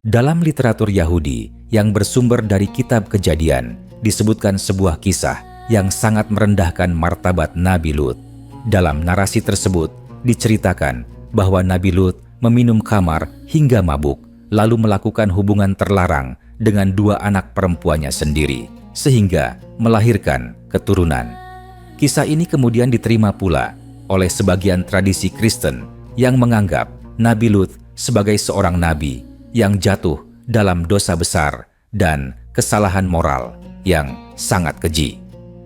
Dalam literatur Yahudi yang bersumber dari kitab Kejadian, disebutkan sebuah kisah yang sangat merendahkan martabat Nabi Lut. Dalam narasi tersebut, diceritakan bahwa Nabi Lut meminum khamar hingga mabuk, lalu melakukan hubungan terlarang dengan dua anak perempuannya sendiri, sehingga melahirkan keturunan. Kisah ini kemudian diterima pula oleh sebagian tradisi Kristen yang menganggap Nabi Lut sebagai seorang nabi yang jatuh dalam dosa besar dan kesalahan moral yang sangat keji.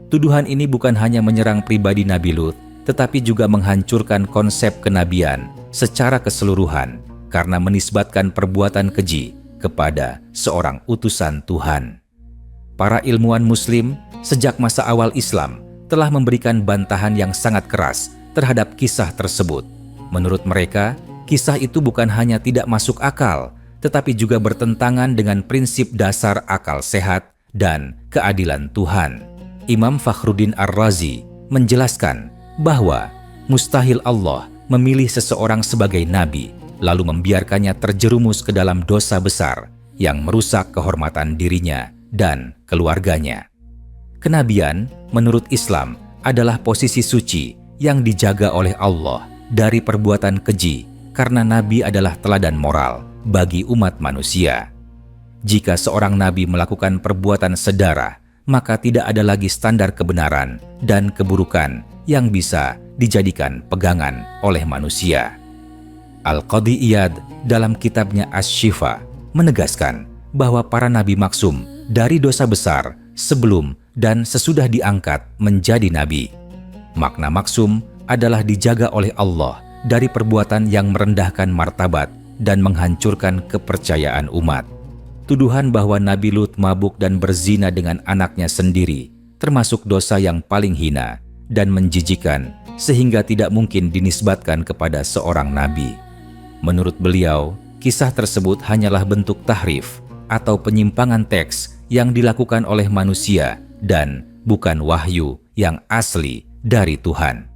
Tuduhan ini bukan hanya menyerang pribadi Nabi Lut, tetapi juga menghancurkan konsep kenabian secara keseluruhan karena menisbatkan perbuatan keji kepada seorang utusan Tuhan. Para ilmuwan Muslim sejak masa awal Islam telah memberikan bantahan yang sangat keras terhadap kisah tersebut. Menurut mereka, kisah itu bukan hanya tidak masuk akal, tetapi juga bertentangan dengan prinsip dasar akal sehat dan keadilan Tuhan. Imam Fakhruddin Ar-Razi menjelaskan bahwa mustahil Allah memilih seseorang sebagai nabi, lalu membiarkannya terjerumus ke dalam dosa besar yang merusak kehormatan dirinya dan keluarganya. Kenabian, menurut Islam, adalah posisi suci yang dijaga oleh Allah dari perbuatan keji, karena nabi adalah teladan moral bagi umat manusia. Jika seorang nabi melakukan perbuatan sedara, maka tidak ada lagi standar kebenaran dan keburukan yang bisa dijadikan pegangan oleh manusia. Al-Qadhi Iyad dalam kitabnya Asy-Syifa menegaskan bahwa para nabi maksum dari dosa besar sebelum dan sesudah diangkat menjadi nabi. Makna maksum adalah dijaga oleh Allah dari perbuatan yang merendahkan martabat dan menghancurkan kepercayaan umat. Tuduhan bahwa Nabi Lut mabuk dan berzina dengan anaknya sendiri termasuk dosa yang paling hina dan menjijikan, sehingga tidak mungkin dinisbatkan kepada seorang nabi. Menurut beliau, kisah tersebut hanyalah bentuk tahrif atau penyimpangan teks yang dilakukan oleh manusia dan bukan wahyu yang asli dari Tuhan.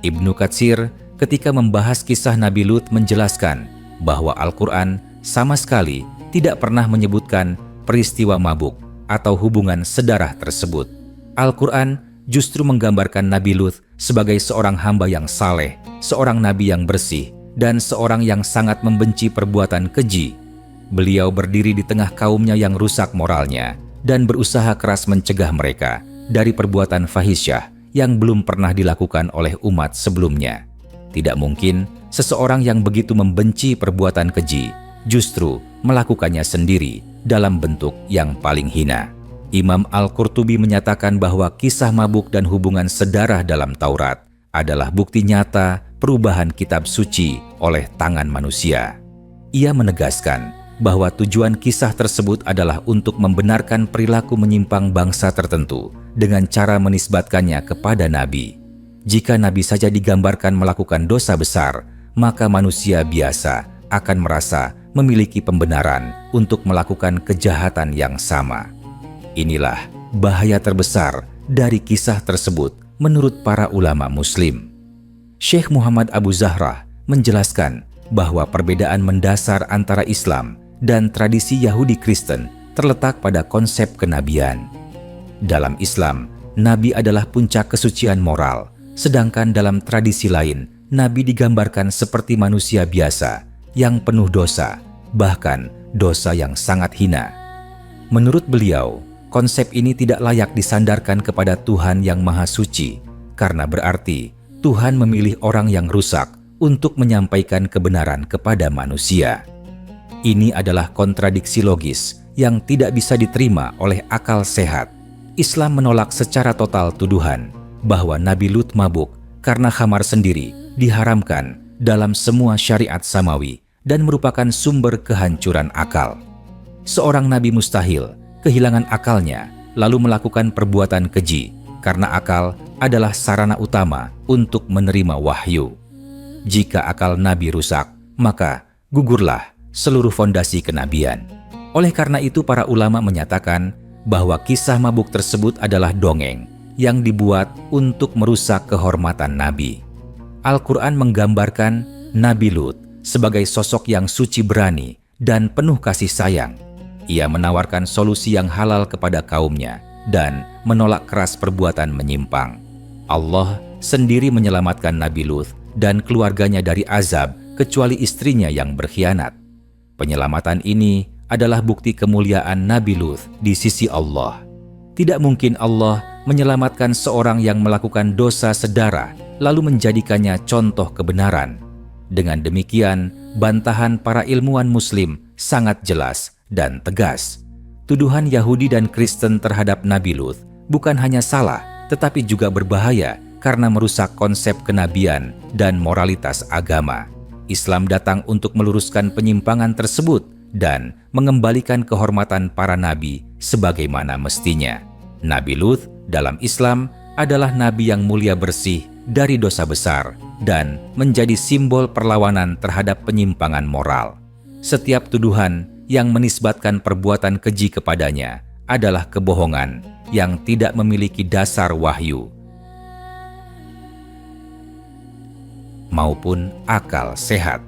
Ibnu Katsir ketika membahas kisah Nabi Lut menjelaskan bahwa Al-Quran sama sekali tidak pernah menyebutkan peristiwa mabuk atau hubungan sedarah tersebut. Al-Quran justru menggambarkan Nabi Lut sebagai seorang hamba yang saleh, seorang nabi yang bersih, dan seorang yang sangat membenci perbuatan keji. Beliau berdiri di tengah kaumnya yang rusak moralnya dan berusaha keras mencegah mereka dari perbuatan fahisyah yang belum pernah dilakukan oleh umat sebelumnya. Tidak mungkin seseorang yang begitu membenci perbuatan keji justru melakukannya sendiri dalam bentuk yang paling hina. Imam Al-Qurtubi menyatakan bahwa kisah mabuk dan hubungan sedarah dalam Taurat adalah bukti nyata perubahan kitab suci oleh tangan manusia. Ia menegaskan bahwa tujuan kisah tersebut adalah untuk membenarkan perilaku menyimpang bangsa tertentu dengan cara menisbatkannya kepada nabi. Jika nabi saja digambarkan melakukan dosa besar, maka manusia biasa akan merasa memiliki pembenaran untuk melakukan kejahatan yang sama. Inilah bahaya terbesar dari kisah tersebut menurut para ulama Muslim. Syekh Muhammad Abu Zahrah menjelaskan bahwa perbedaan mendasar antara Islam dan tradisi Yahudi Kristen terletak pada konsep kenabian. Dalam Islam, nabi adalah puncak kesucian moral, sedangkan dalam tradisi lain, nabi digambarkan seperti manusia biasa yang penuh dosa, bahkan dosa yang sangat hina. Menurut beliau, konsep ini tidak layak disandarkan kepada Tuhan yang Maha Suci, karena berarti Tuhan memilih orang yang rusak untuk menyampaikan kebenaran kepada manusia. Ini adalah kontradiksi logis yang tidak bisa diterima oleh akal sehat. Islam menolak secara total tuduhan bahwa Nabi Lut mabuk karena khamar sendiri diharamkan dalam semua syariat samawi dan merupakan sumber kehancuran akal. Seorang nabi mustahil kehilangan akalnya lalu melakukan perbuatan keji karena akal adalah sarana utama untuk menerima wahyu. Jika akal nabi rusak, maka gugurlah seluruh fondasi kenabian. Oleh karena itu para ulama menyatakan bahwa kisah mabuk tersebut adalah dongeng yang dibuat untuk merusak kehormatan Nabi. Al-Quran menggambarkan Nabi Lut sebagai sosok yang suci berani dan penuh kasih sayang. Ia menawarkan solusi yang halal kepada kaumnya dan menolak keras perbuatan menyimpang. Allah sendiri menyelamatkan Nabi Lut dan keluarganya dari azab kecuali istrinya yang berkhianat. Penyelamatan ini adalah bukti kemuliaan Nabi Lut di sisi Allah. Tidak mungkin Allah menyelamatkan seorang yang melakukan dosa sedara lalu menjadikannya contoh kebenaran. Dengan demikian, bantahan para ilmuwan Muslim sangat jelas dan tegas. Tuduhan Yahudi dan Kristen terhadap Nabi Lut bukan hanya salah, tetapi juga berbahaya karena merusak konsep kenabian dan moralitas agama. Islam datang untuk meluruskan penyimpangan tersebut dan mengembalikan kehormatan para nabi sebagaimana mestinya. Nabi Lut dalam Islam adalah nabi yang mulia bersih dari dosa besar dan menjadi simbol perlawanan terhadap penyimpangan moral. Setiap tuduhan yang menisbatkan perbuatan keji kepadanya adalah kebohongan yang tidak memiliki dasar wahyu maupun akal sehat.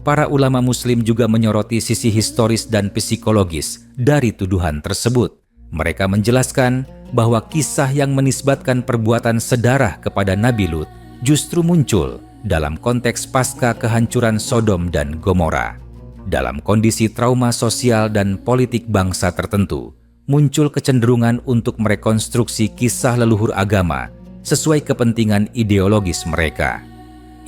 Para ulama Muslim juga menyoroti sisi historis dan psikologis dari tuduhan tersebut. Mereka menjelaskan bahwa kisah yang menisbatkan perbuatan sedarah kepada Nabi Lut justru muncul dalam konteks pasca kehancuran Sodom dan Gomora. Dalam kondisi trauma sosial dan politik bangsa tertentu, muncul kecenderungan untuk merekonstruksi kisah leluhur agama sesuai kepentingan ideologis mereka.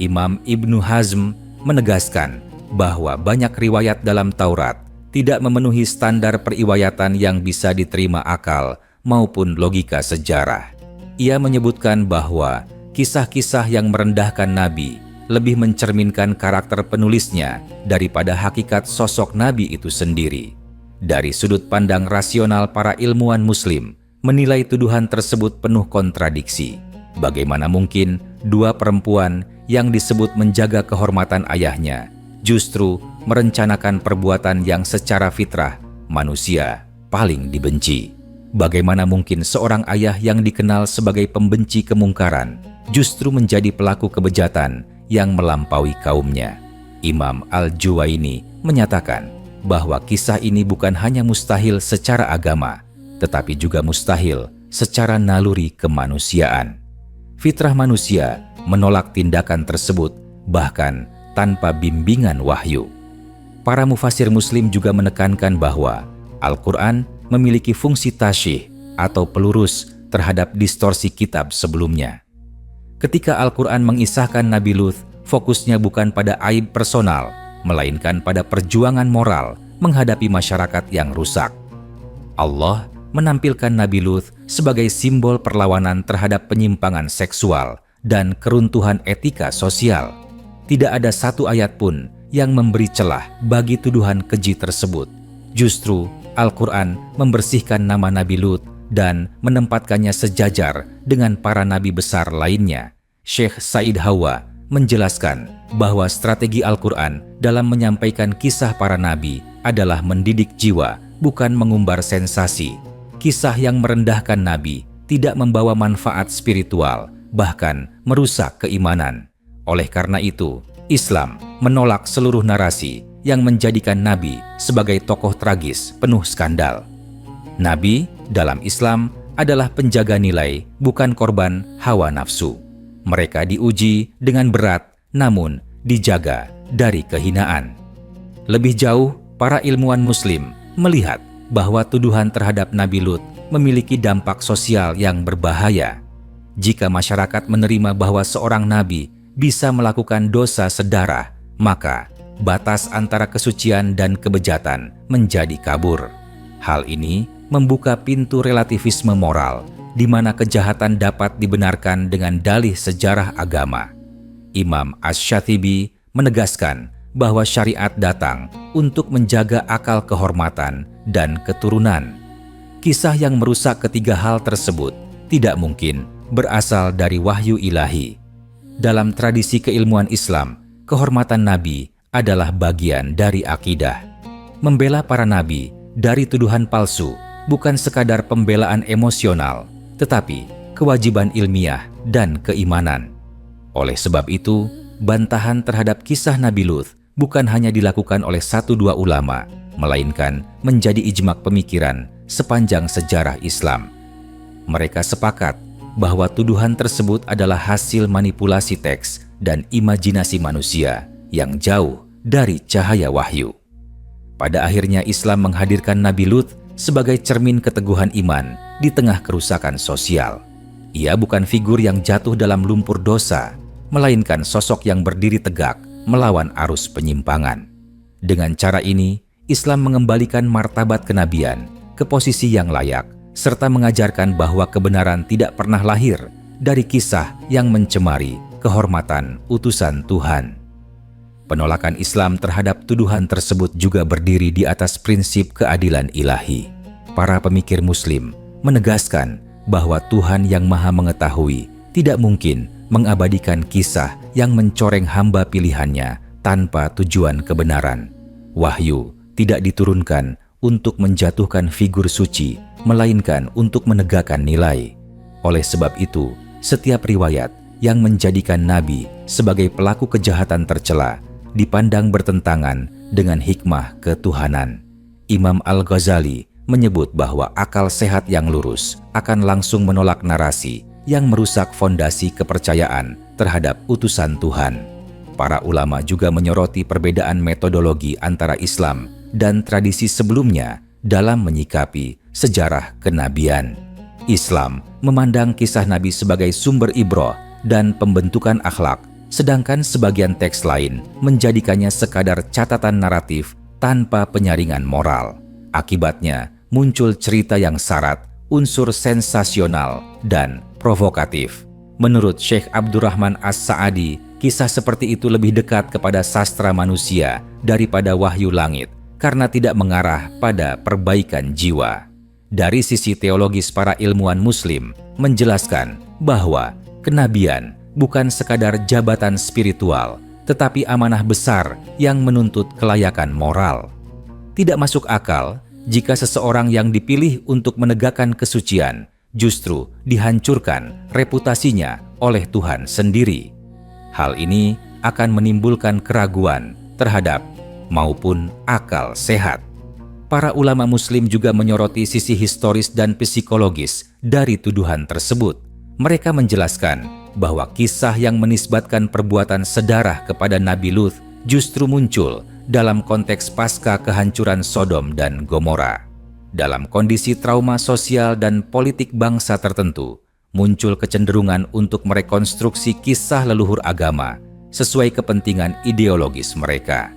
Imam Ibnu Hazm menegaskan bahwa banyak riwayat dalam Taurat tidak memenuhi standar periwayatan yang bisa diterima akal maupun logika sejarah. Ia menyebutkan bahwa kisah-kisah yang merendahkan Nabi lebih mencerminkan karakter penulisnya daripada hakikat sosok Nabi itu sendiri. Dari sudut pandang rasional, para ilmuwan Muslim menilai tuduhan tersebut penuh kontradiksi. Bagaimana mungkin dua perempuan yang disebut menjaga kehormatan ayahnya justru merencanakan perbuatan yang secara fitrah manusia paling dibenci? Bagaimana mungkin seorang ayah yang dikenal sebagai pembenci kemungkaran justru menjadi pelaku kebejatan yang melampaui kaumnya? Imam Al-Juwaini menyatakan bahwa kisah ini bukan hanya mustahil secara agama, tetapi juga mustahil secara naluri kemanusiaan. Fitrah manusia menolak tindakan tersebut, bahkan tanpa bimbingan wahyu. Para mufasir Muslim juga menekankan bahwa Al-Quran memiliki fungsi tasyih atau pelurus terhadap distorsi kitab sebelumnya. Ketika Al-Quran mengisahkan Nabi Lut, fokusnya bukan pada aib personal, melainkan pada perjuangan moral menghadapi masyarakat yang rusak. Allah menampilkan Nabi Lut sebagai simbol perlawanan terhadap penyimpangan seksual dan keruntuhan etika sosial. Tidak ada satu ayat pun yang memberi celah bagi tuduhan keji tersebut. Justru Al-Quran membersihkan nama Nabi Lut dan menempatkannya sejajar dengan para nabi besar lainnya. Syekh Said Hawa menjelaskan bahwa strategi Al-Quran dalam menyampaikan kisah para nabi adalah mendidik jiwa, bukan mengumbar sensasi. Kisah yang merendahkan nabi tidak membawa manfaat spiritual, bahkan merusak keimanan. Oleh karena itu, Islam menolak seluruh narasi yang menjadikan Nabi sebagai tokoh tragis penuh skandal. Nabi dalam Islam adalah penjaga nilai, bukan korban hawa nafsu. Mereka diuji dengan berat, namun dijaga dari kehinaan. Lebih jauh, para ilmuwan Muslim melihat bahwa tuduhan terhadap Nabi Lut memiliki dampak sosial yang berbahaya. Jika masyarakat menerima bahwa seorang nabi bisa melakukan dosa sedarah, maka batas antara kesucian dan kebejatan menjadi kabur. Hal ini membuka pintu relativisme moral, di mana kejahatan dapat dibenarkan dengan dalih sejarah agama. Imam Asy-Syatibi menegaskan bahwa syariat datang untuk menjaga akal kehormatan dan keturunan. Kisah yang merusak ketiga hal tersebut tidak mungkin berasal dari wahyu ilahi. Dalam tradisi keilmuan Islam, kehormatan nabi adalah bagian dari akidah. Membela para nabi dari tuduhan palsu bukan sekadar pembelaan emosional, tetapi kewajiban ilmiah, dan keimanan. Oleh sebab itu, bantahan terhadap kisah Nabi Lut bukan hanya dilakukan oleh 1-2 ulama, melainkan menjadi ijma' pemikiran sepanjang sejarah Islam. Mereka sepakat bahwa tuduhan tersebut adalah hasil manipulasi teks dan imajinasi manusia yang jauh dari cahaya wahyu. Pada akhirnya Islam menghadirkan Nabi Lut sebagai cermin keteguhan iman di tengah kerusakan sosial. Ia bukan figur yang jatuh dalam lumpur dosa, melainkan sosok yang berdiri tegak melawan arus penyimpangan. Dengan cara ini, Islam mengembalikan martabat kenabian ke posisi yang layak, serta mengajarkan bahwa kebenaran tidak pernah lahir dari kisah yang mencemari kehormatan utusan Tuhan. Penolakan Islam terhadap tuduhan tersebut juga berdiri di atas prinsip keadilan ilahi. Para pemikir Muslim menegaskan bahwa Tuhan yang Maha Mengetahui tidak mungkin mengabadikan kisah yang mencoreng hamba pilihannya tanpa tujuan kebenaran. Wahyu tidak diturunkan untuk menjatuhkan figur suci, melainkan untuk menegakkan nilai. Oleh sebab itu, setiap riwayat yang menjadikan Nabi sebagai pelaku kejahatan tercela dipandang bertentangan dengan hikmah ketuhanan. Imam Al-Ghazali menyebut bahwa akal sehat yang lurus akan langsung menolak narasi yang merusak fondasi kepercayaan terhadap utusan Tuhan. Para ulama juga menyoroti perbedaan metodologi antara Islam dan tradisi sebelumnya dalam menyikapi sejarah kenabian. Islam memandang kisah Nabi sebagai sumber ibrah dan pembentukan akhlak, sedangkan sebagian teks lain menjadikannya sekadar catatan naratif tanpa penyaringan moral. Akibatnya, muncul cerita yang syarat unsur sensasional dan provokatif. Menurut Syekh Abdurrahman As-Sa'adi, kisah seperti itu lebih dekat kepada sastra manusia daripada wahyu langit, karena tidak mengarah pada perbaikan jiwa. Dari sisi teologis, para ilmuwan Muslim menjelaskan bahwa kenabian bukan sekadar jabatan spiritual, tetapi amanah besar yang menuntut kelayakan moral. Tidak masuk akal jika seseorang yang dipilih untuk menegakkan kesucian justru dihancurkan reputasinya oleh Tuhan sendiri. Hal ini akan menimbulkan keraguan terhadap maupun akal sehat. Para ulama Muslim juga menyoroti sisi historis dan psikologis dari tuduhan tersebut. Mereka menjelaskan bahwa kisah yang menisbatkan perbuatan sedarah kepada Nabi Lut justru muncul dalam konteks pasca kehancuran Sodom dan Gomora. Dalam kondisi trauma sosial dan politik bangsa tertentu, muncul kecenderungan untuk merekonstruksi kisah leluhur agama sesuai kepentingan ideologis mereka.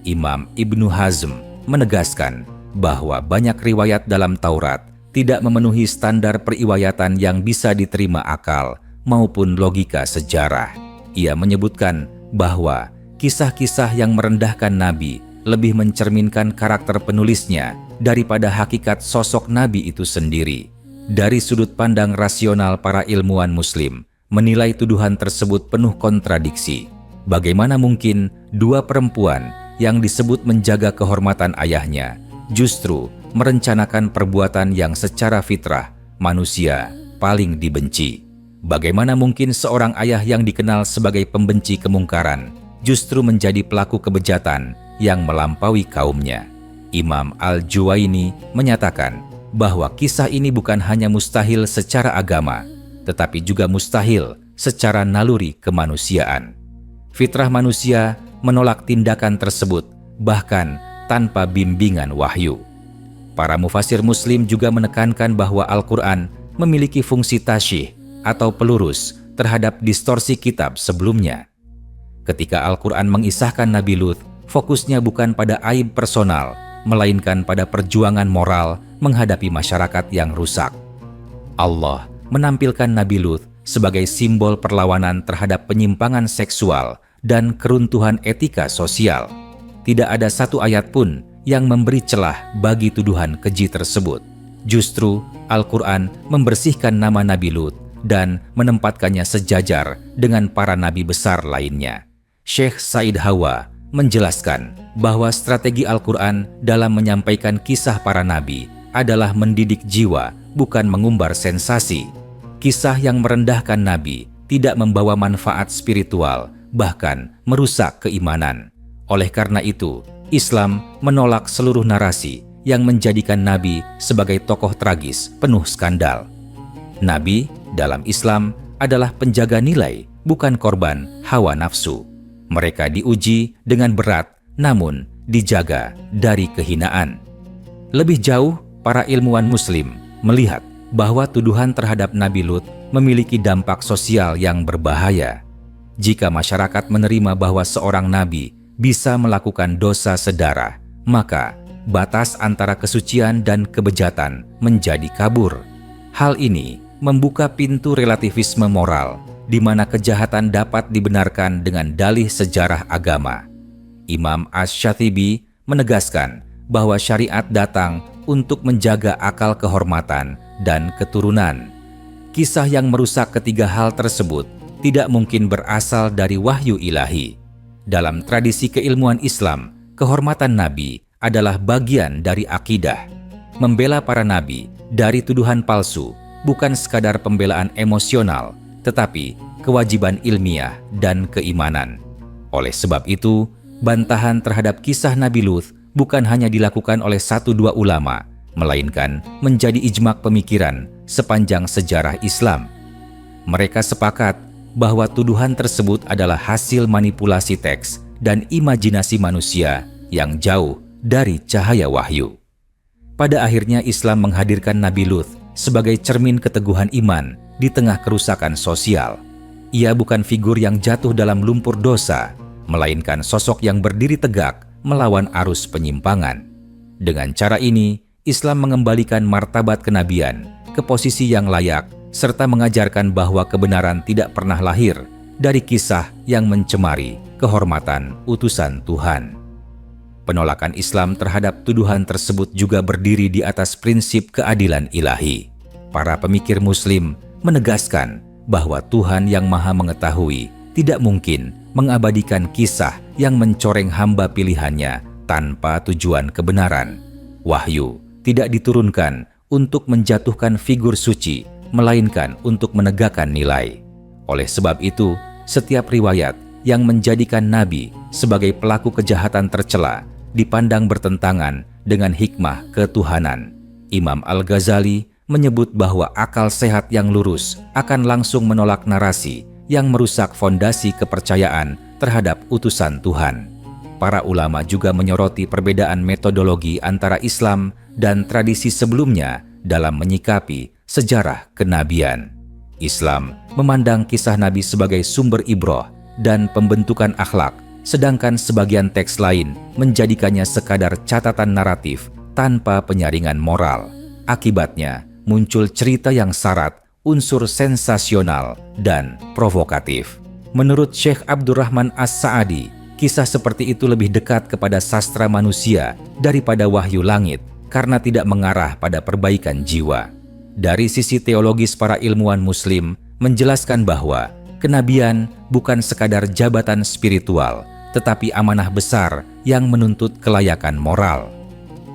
Imam Ibnu Hazm menegaskan bahwa banyak riwayat dalam Taurat tidak memenuhi standar periwayatan yang bisa diterima akal maupun logika sejarah. Ia menyebutkan bahwa kisah-kisah yang merendahkan Nabi lebih mencerminkan karakter penulisnya daripada hakikat sosok Nabi itu sendiri. Dari sudut pandang rasional, para ilmuwan Muslim menilai tuduhan tersebut penuh kontradiksi. Bagaimana mungkin dua perempuan yang disebut menjaga kehormatan ayahnya justru merencanakan perbuatan yang secara fitrah manusia paling dibenci? Bagaimana mungkin seorang ayah yang dikenal sebagai pembenci kemungkaran justru menjadi pelaku kebejatan yang melampaui kaumnya? Imam Al-Juwaini menyatakan bahwa kisah ini bukan hanya mustahil secara agama, tetapi juga mustahil secara naluri kemanusiaan. Fitrah manusia menolak tindakan tersebut, bahkan tanpa bimbingan wahyu. Para mufasir Muslim juga menekankan bahwa Al-Quran memiliki fungsi tasyih atau pelurus terhadap distorsi kitab sebelumnya. Ketika Al-Quran mengisahkan Nabi Lut, fokusnya bukan pada aib personal, melainkan pada perjuangan moral menghadapi masyarakat yang rusak. Allah menampilkan Nabi Lut sebagai simbol perlawanan terhadap penyimpangan seksual dan keruntuhan etika sosial. Tidak ada satu ayat pun yang memberi celah bagi tuduhan keji tersebut. Justru Al-Quran membersihkan nama Nabi Lut dan menempatkannya sejajar dengan para nabi besar lainnya. Syekh Said Hawa menjelaskan bahwa strategi Al-Quran dalam menyampaikan kisah para nabi adalah mendidik jiwa, bukan mengumbar sensasi. Kisah yang merendahkan Nabi tidak membawa manfaat spiritual, bahkan merusak keimanan. Oleh karena itu, Islam menolak seluruh narasi yang menjadikan Nabi sebagai tokoh tragis penuh skandal. Nabi dalam Islam adalah penjaga nilai, bukan korban hawa nafsu. Mereka diuji dengan berat, namun dijaga dari kehinaan. Lebih jauh, para ilmuwan Muslim melihat bahwa tuduhan terhadap Nabi Lut memiliki dampak sosial yang berbahaya. Jika masyarakat menerima bahwa seorang nabi bisa melakukan dosa sedarah, maka batas antara kesucian dan kebejatan menjadi kabur. Hal ini membuka pintu relativisme moral, di mana kejahatan dapat dibenarkan dengan dalih sejarah agama. Imam Asy-Syatsibi menegaskan bahwa syariat datang untuk menjaga akal kehormatan dan keturunan. Kisah yang merusak ketiga hal tersebut tidak mungkin berasal dari wahyu ilahi. Dalam tradisi keilmuan Islam, kehormatan nabi adalah bagian dari akidah. Membela para nabi dari tuduhan palsu bukan sekadar pembelaan emosional, tetapi kewajiban ilmiah dan keimanan. Oleh sebab itu, bantahan terhadap kisah Nabi Lut bukan hanya dilakukan oleh 1-2 ulama, melainkan menjadi ijma' pemikiran sepanjang sejarah Islam. Mereka sepakat bahwa tuduhan tersebut adalah hasil manipulasi teks dan imajinasi manusia yang jauh dari cahaya wahyu. Pada akhirnya Islam menghadirkan Nabi Lut sebagai cermin keteguhan iman di tengah kerusakan sosial. Ia bukan figur yang jatuh dalam lumpur dosa, melainkan sosok yang berdiri tegak melawan arus penyimpangan. Dengan cara ini, Islam mengembalikan martabat kenabian ke posisi yang layak, serta mengajarkan bahwa kebenaran tidak pernah lahir dari kisah yang mencemari kehormatan utusan Tuhan. Penolakan Islam terhadap tuduhan tersebut juga berdiri di atas prinsip keadilan ilahi. Para pemikir Muslim menegaskan bahwa Tuhan yang Maha Mengetahui tidak mungkin mengabadikan kisah yang mencoreng hamba pilihannya tanpa tujuan kebenaran. Wahyu tidak diturunkan untuk menjatuhkan figur suci, melainkan untuk menegakkan nilai. Oleh sebab itu, setiap riwayat yang menjadikan Nabi sebagai pelaku kejahatan tercela dipandang bertentangan dengan hikmah ketuhanan. Imam Al-Ghazali menyebut bahwa akal sehat yang lurus akan langsung menolak narasi yang merusak fondasi kepercayaan terhadap utusan Tuhan. Para ulama juga menyoroti perbedaan metodologi antara Islam dan tradisi sebelumnya dalam menyikapi sejarah kenabian. Islam memandang kisah Nabi sebagai sumber ibroh dan pembentukan akhlak, sedangkan sebagian teks lain menjadikannya sekadar catatan naratif tanpa penyaringan moral. Akibatnya, muncul cerita yang syarat unsur sensasional dan provokatif. Menurut Syekh Abdurrahman As-Sa'adi, kisah seperti itu lebih dekat kepada sastra manusia daripada wahyu langit karena tidak mengarah pada perbaikan jiwa. Dari sisi teologis, para ilmuwan Muslim menjelaskan bahwa kenabian bukan sekadar jabatan spiritual, tetapi amanah besar yang menuntut kelayakan moral.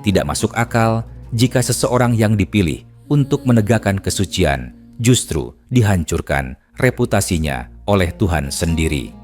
Tidak masuk akal jika seseorang yang dipilih untuk menegakkan kesucian justru dihancurkan reputasinya oleh Tuhan sendiri.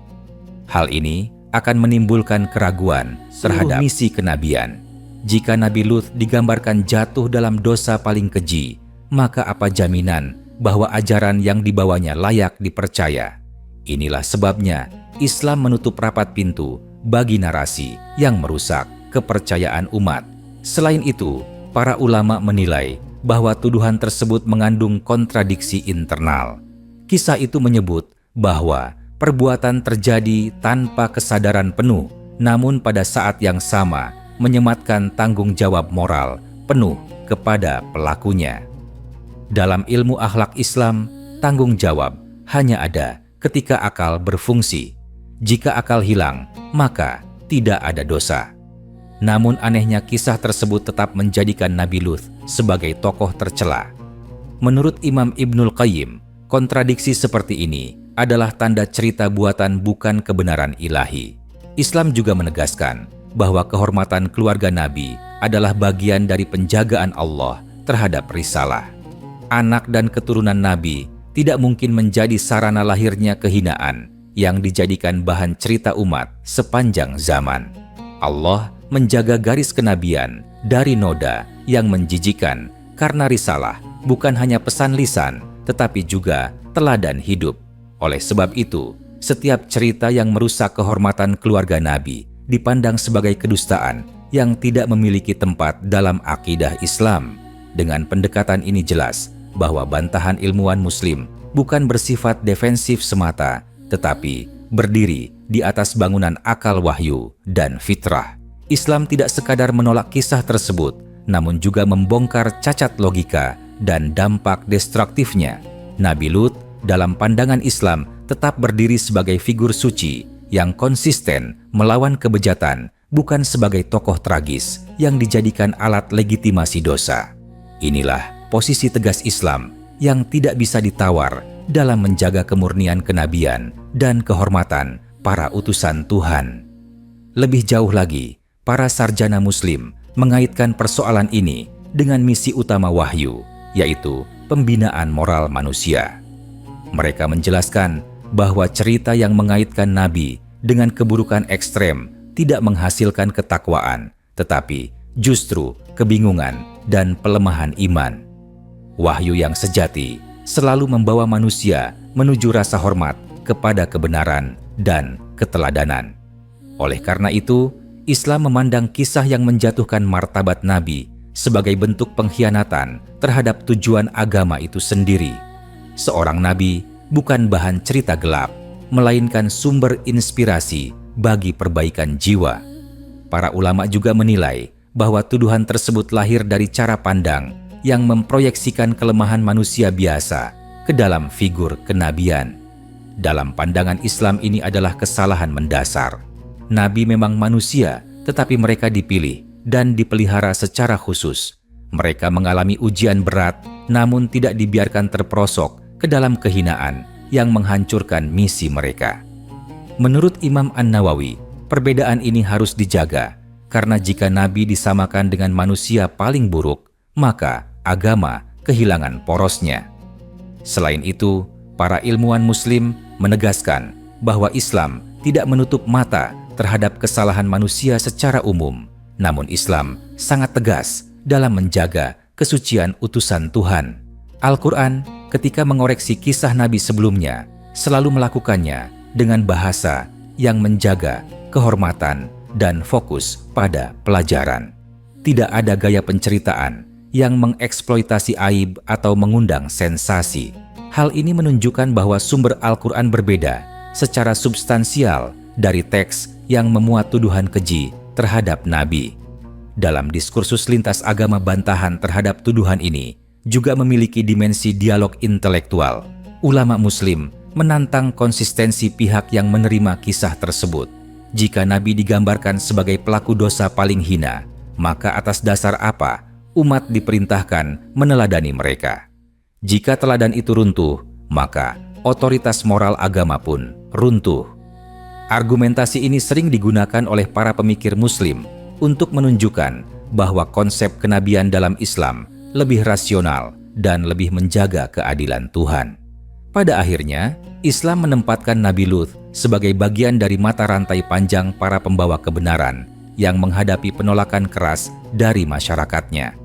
Hal ini akan menimbulkan keraguan terhadap misi kenabian. Jika Nabi Lut digambarkan jatuh dalam dosa paling keji, maka apa jaminan bahwa ajaran yang dibawanya layak dipercaya? Inilah sebabnya Islam menutup rapat pintu bagi narasi yang merusak kepercayaan umat. Selain itu, para ulama menilai bahwa tuduhan tersebut mengandung kontradiksi internal. Kisah itu menyebut bahwa perbuatan terjadi tanpa kesadaran penuh, namun pada saat yang sama menyematkan tanggung jawab moral penuh kepada pelakunya. Dalam ilmu akhlak Islam, tanggung jawab hanya ada ketika akal berfungsi. Jika akal hilang, maka tidak ada dosa. Namun anehnya kisah tersebut tetap menjadikan Nabi Lut sebagai tokoh tercela. Menurut Imam Ibnul Qayyim, kontradiksi seperti ini adalah tanda cerita buatan, bukan kebenaran ilahi. Islam juga menegaskan bahwa kehormatan keluarga Nabi adalah bagian dari penjagaan Allah terhadap risalah. Anak dan keturunan Nabi tidak mungkin menjadi sarana lahirnya kehinaan yang dijadikan bahan cerita umat sepanjang zaman. Allah menjaga garis kenabian dari noda yang menjijikan karena risalah bukan hanya pesan lisan, tetapi juga teladan hidup. Oleh sebab itu, setiap cerita yang merusak kehormatan keluarga Nabi dipandang sebagai kedustaan yang tidak memiliki tempat dalam akidah Islam. Dengan pendekatan ini jelas bahwa bantahan ilmuwan Muslim bukan bersifat defensif semata, tetapi berdiri di atas bangunan akal wahyu dan fitrah. Islam tidak sekadar menolak kisah tersebut, namun juga membongkar cacat logika dan dampak destruktifnya. Nabi Lut dalam pandangan Islam tetap berdiri sebagai figur suci yang konsisten melawan kebejatan, bukan sebagai tokoh tragis yang dijadikan alat legitimasi dosa. Inilah posisi tegas Islam yang tidak bisa ditawar dalam menjaga kemurnian kenabian dan kehormatan para utusan Tuhan. Lebih jauh lagi, para sarjana Muslim mengaitkan persoalan ini dengan misi utama wahyu, yaitu pembinaan moral manusia. Mereka menjelaskan bahwa cerita yang mengaitkan Nabi dengan keburukan ekstrem tidak menghasilkan ketakwaan, tetapi justru kebingungan dan pelemahan iman. Wahyu yang sejati selalu membawa manusia menuju rasa hormat kepada kebenaran dan keteladanan. Oleh karena itu, Islam memandang kisah yang menjatuhkan martabat Nabi sebagai bentuk pengkhianatan terhadap tujuan agama itu sendiri. Seorang Nabi bukan bahan cerita gelap, melainkan sumber inspirasi bagi perbaikan jiwa. Para ulama juga menilai bahwa tuduhan tersebut lahir dari cara pandang yang memproyeksikan kelemahan manusia biasa ke dalam figur kenabian. Dalam pandangan Islam ini adalah kesalahan mendasar. Nabi memang manusia, tetapi mereka dipilih dan dipelihara secara khusus. Mereka mengalami ujian berat, namun tidak dibiarkan terperosok ke dalam kehinaan yang menghancurkan misi mereka. Menurut Imam An-Nawawi, perbedaan ini harus dijaga, karena jika Nabi disamakan dengan manusia paling buruk, maka agama kehilangan porosnya. Selain itu, para ilmuwan Muslim menegaskan bahwa Islam tidak menutup mata terhadap kesalahan manusia secara umum, namun Islam sangat tegas dalam menjaga kesucian utusan Tuhan. Al-Quran ketika mengoreksi kisah Nabi sebelumnya selalu melakukannya dengan bahasa yang menjaga kehormatan dan fokus pada pelajaran. Tidak ada gaya penceritaan yang mengeksploitasi aib atau mengundang sensasi. Hal ini menunjukkan bahwa sumber Al-Quran berbeda secara substansial dari teks yang memuat tuduhan keji terhadap Nabi. Dalam diskursus lintas agama, bantahan terhadap tuduhan ini juga memiliki dimensi dialog intelektual. Ulama Muslim menantang konsistensi pihak yang menerima kisah tersebut. Jika Nabi digambarkan sebagai pelaku dosa paling hina, maka atas dasar apa umat diperintahkan meneladani mereka? Jika teladan itu runtuh, maka otoritas moral agama pun runtuh. Argumentasi ini sering digunakan oleh para pemikir Muslim untuk menunjukkan bahwa konsep kenabian dalam Islam lebih rasional dan lebih menjaga keadilan Tuhan. Pada akhirnya, Islam menempatkan Nabi Lut sebagai bagian dari mata rantai panjang para pembawa kebenaran yang menghadapi penolakan keras dari masyarakatnya.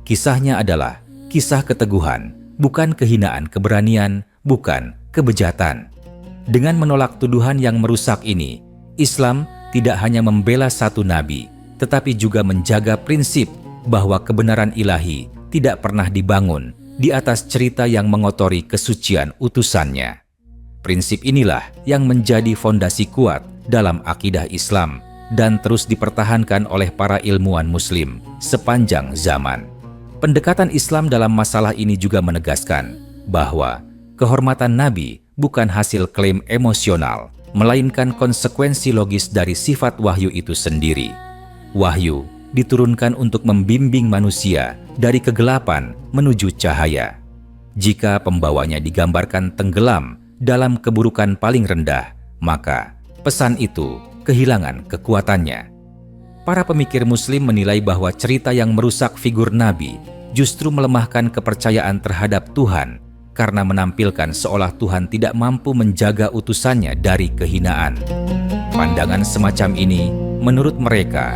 Kisahnya adalah kisah keteguhan, bukan kehinaan keberanian, bukan kebejatan. Dengan menolak tuduhan yang merusak ini, Islam tidak hanya membela satu nabi, tetapi juga menjaga prinsip bahwa kebenaran ilahi tidak pernah dibangun di atas cerita yang mengotori kesucian utusannya. Prinsip inilah yang menjadi fondasi kuat dalam akidah Islam dan terus dipertahankan oleh para ilmuwan Muslim sepanjang zaman. Pendekatan Islam dalam masalah ini juga menegaskan bahwa kehormatan Nabi bukan hasil klaim emosional, melainkan konsekuensi logis dari sifat wahyu itu sendiri. Wahyu diturunkan untuk membimbing manusia dari kegelapan menuju cahaya. Jika pembawanya digambarkan tenggelam dalam keburukan paling rendah, maka pesan itu kehilangan kekuatannya. Para pemikir Muslim menilai bahwa cerita yang merusak figur Nabi justru melemahkan kepercayaan terhadap Tuhan karena menampilkan seolah Tuhan tidak mampu menjaga utusannya dari kehinaan. Pandangan semacam ini, menurut mereka,